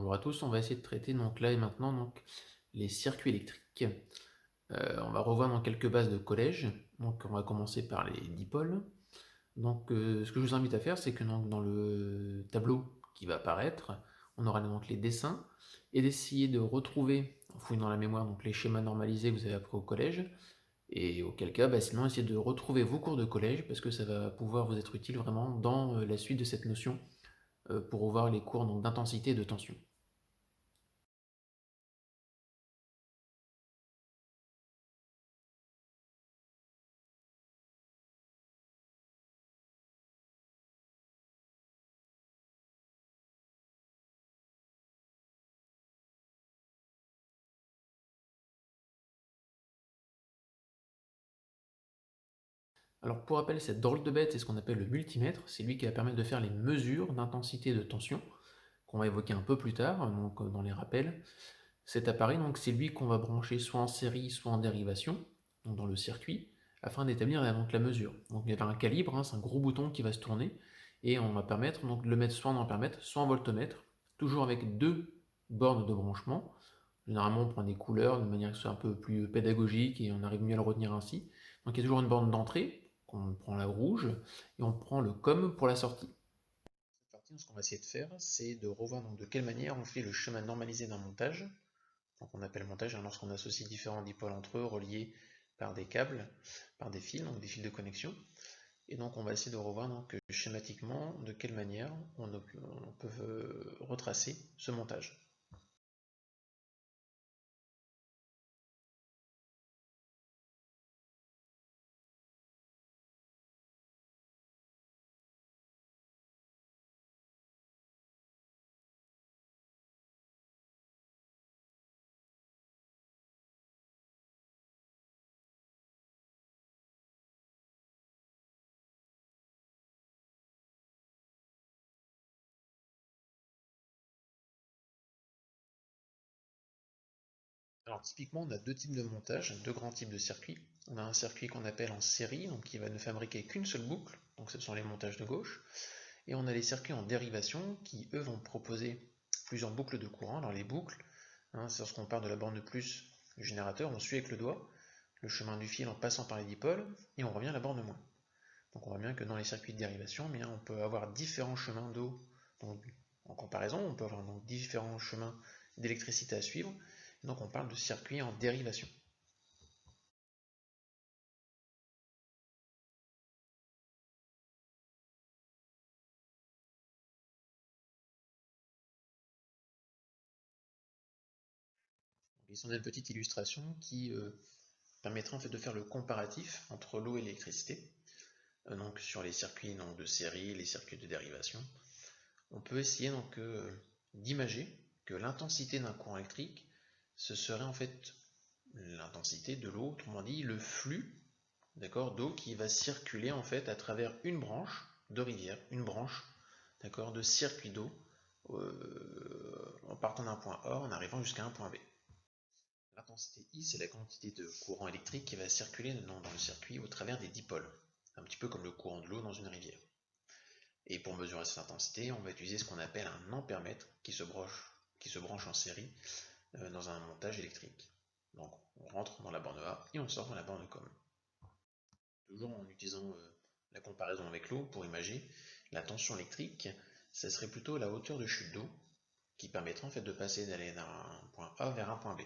Bonjour à tous, on va essayer de traiter donc là et maintenant donc les circuits électriques. On va revoir dans quelques bases de collège. Donc on va commencer par les dipôles. Donc ce que je vous invite à faire, c'est que donc, dans le tableau qui va apparaître, on aura donc les dessins et d'essayer de retrouver en fouillant dans la mémoire donc les schémas normalisés que vous avez appris au collège. Et auquel cas, sinon essayez de retrouver vos cours de collège parce que ça va pouvoir vous être utile vraiment dans la suite de cette notion pour revoir les cours d'intensité et de tension. Alors pour rappel, cette drôle de bête, c'est ce qu'on appelle le multimètre. C'est lui qui va permettre de faire les mesures d'intensité et de tension, qu'on va évoquer un peu plus tard, donc dans les rappels. Cet appareil, donc, c'est lui qu'on va brancher soit en série, soit en dérivation, donc dans le circuit, afin d'établir donc, la mesure. Donc il y a un calibre, hein, c'est un gros bouton qui va se tourner, et on va permettre donc, de le mettre soit en ampèremètre, soit en voltmètre, toujours avec deux bornes de branchement. Généralement, on prend des couleurs de manière que ce soit un peu plus pédagogique et on arrive mieux à le retenir ainsi. Donc il y a toujours une borne d'entrée, on prend la rouge, et on prend le COM pour la sortie. Cette partie, ce qu'on va essayer de faire, c'est de revoir donc de quelle manière on fait le chemin normalisé d'un montage. Donc on appelle montage lorsqu'on associe différents dipôles entre eux, reliés par des câbles, par des fils, donc des fils de connexion. Et donc on va essayer de revoir donc, schématiquement de quelle manière on peut retracer ce montage. Alors typiquement, on a deux types de montage, deux grands types de circuits. On a un circuit qu'on appelle en série, donc qui va ne fabriquer qu'une seule boucle, donc ce sont les montages de gauche. Et on a les circuits en dérivation qui, eux, vont proposer plusieurs boucles de courant. Alors les boucles, hein, c'est lorsqu'on part de la borne de plus du générateur, on suit avec le doigt le chemin du fil en passant par les dipôles, et on revient à la borne moins. Donc on voit bien que dans les circuits de dérivation, on peut avoir différents chemins d'eau. Donc en comparaison, on peut avoir donc différents chemins d'électricité à suivre. Donc on parle de circuits en dérivation. Ici on a une petite illustration qui permettra en fait de faire le comparatif entre l'eau et l'électricité. Donc sur les circuits donc, de série, les circuits de dérivation. On peut essayer donc d'imager que l'intensité d'un courant électrique, ce serait en fait l'intensité de l'eau, autrement dit le flux, d'accord, d'eau qui va circuler en fait à travers une branche de rivière, une branche, d'accord, de circuit d'eau en partant d'un point A en arrivant jusqu'à un point B. L'intensité I, c'est la quantité de courant électrique qui va circuler dans le circuit au travers des dipôles, un petit peu comme le courant de l'eau dans une rivière. Et pour mesurer cette intensité, on va utiliser ce qu'on appelle un ampèremètre qui se branche en série dans un montage électrique. Donc on rentre dans la borne A et on sort dans la borne COM. Toujours en utilisant la comparaison avec l'eau pour imager la tension électrique, ça serait plutôt la hauteur de chute d'eau qui permettrait en fait de passer d'aller d'un point A vers un point B.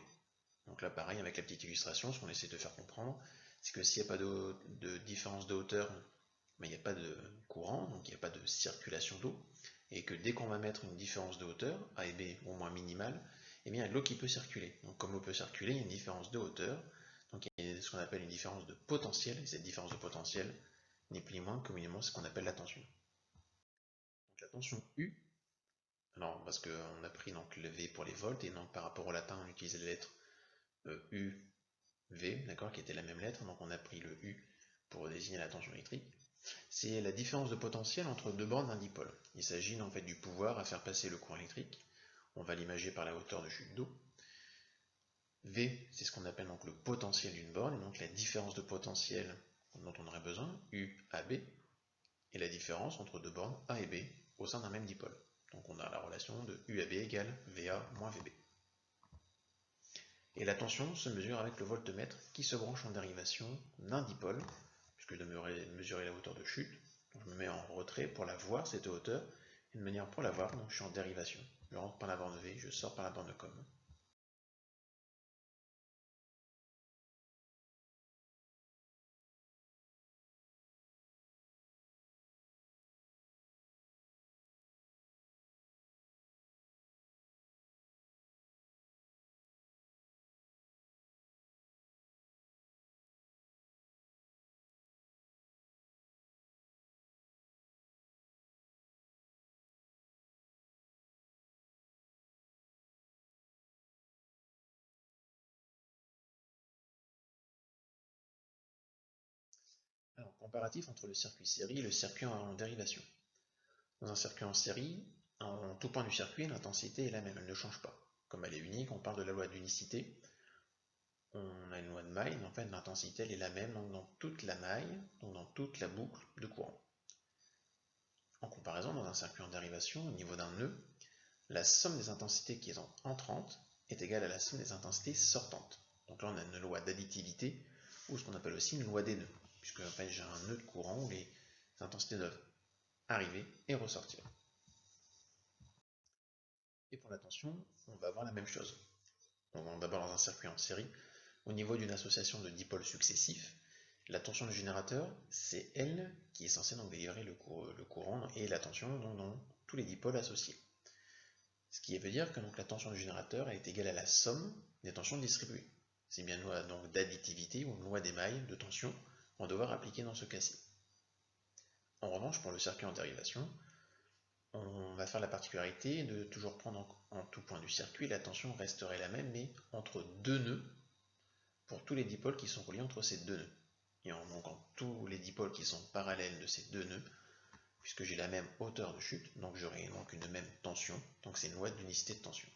Donc là pareil avec la petite illustration, ce qu'on essaie de faire comprendre, c'est que s'il n'y a pas de différence de hauteur, il n'y a pas de courant, donc il n'y a pas de circulation d'eau, et que dès qu'on va mettre une différence de hauteur, A et B au moins minimale, il y a de l'eau qui peut circuler. Donc comme l'eau peut circuler, il y a une différence de hauteur, donc il y a ce qu'on appelle une différence de potentiel, et cette différence de potentiel n'est plus ni moins communément ce qu'on appelle la tension. Donc la tension U, alors parce qu'on a pris donc le V pour les volts, et donc par rapport au latin on utilisait les lettres U, V, d'accord, qui étaient la même lettre, donc on a pris le U pour désigner la tension électrique. C'est la différence de potentiel entre deux bornes d'un dipôle. Il s'agit en fait du pouvoir à faire passer le courant électrique. On va l'imager par la hauteur de chute d'eau. V, c'est ce qu'on appelle donc le potentiel d'une borne, et donc la différence de potentiel dont on aurait besoin, U, AB, et la différence entre deux bornes A et B au sein d'un même dipôle. Donc on a la relation de U à B égale VA moins VB. Et la tension se mesure avec le voltmètre qui se branche en dérivation d'un dipôle, puisque je dois mesurer la hauteur de chute. Donc je me mets en retrait pour la voir, cette hauteur, et de manière pour la voir, donc je suis en dérivation. Je rentre par la borne V, je sors par la borne com. Alors, comparatif entre le circuit série et le circuit en dérivation. Dans un circuit en série, en tout point du circuit, l'intensité est la même, elle ne change pas. Comme elle est unique, on parle de la loi d'unicité. On a une loi de maille, mais en fait l'intensité elle est la même donc dans toute la maille, donc dans toute la boucle de courant. En comparaison, dans un circuit en dérivation, au niveau d'un nœud, la somme des intensités qui est entrante est égale à la somme des intensités sortantes. Donc là on a une loi d'additivité, ou ce qu'on appelle aussi une loi des nœuds, puisque en fait, j'ai un nœud de courant où les intensités doivent arriver et ressortir. Et pour la tension, on va avoir la même chose. D'abord dans un circuit en série, au niveau d'une association de dipôles successifs, la tension du générateur, c'est elle qui est censée donc délivrer le courant et la tension dans tous les dipôles associés. Ce qui veut dire que donc, la tension du générateur est égale à la somme des tensions distribuées. C'est bien une loi d'additivité ou une loi d'émail de tension qu'on va devoir appliquer dans ce cas-ci. En revanche, pour le circuit en dérivation, on va faire la particularité de toujours prendre en tout point du circuit, la tension resterait la même, mais entre deux nœuds, pour tous les dipôles qui sont reliés entre ces deux nœuds. Et en manquant tous les dipôles qui sont parallèles de ces deux nœuds, puisque j'ai la même hauteur de chute, donc j'aurai donc une même tension, donc c'est une loi d'unicité de tension.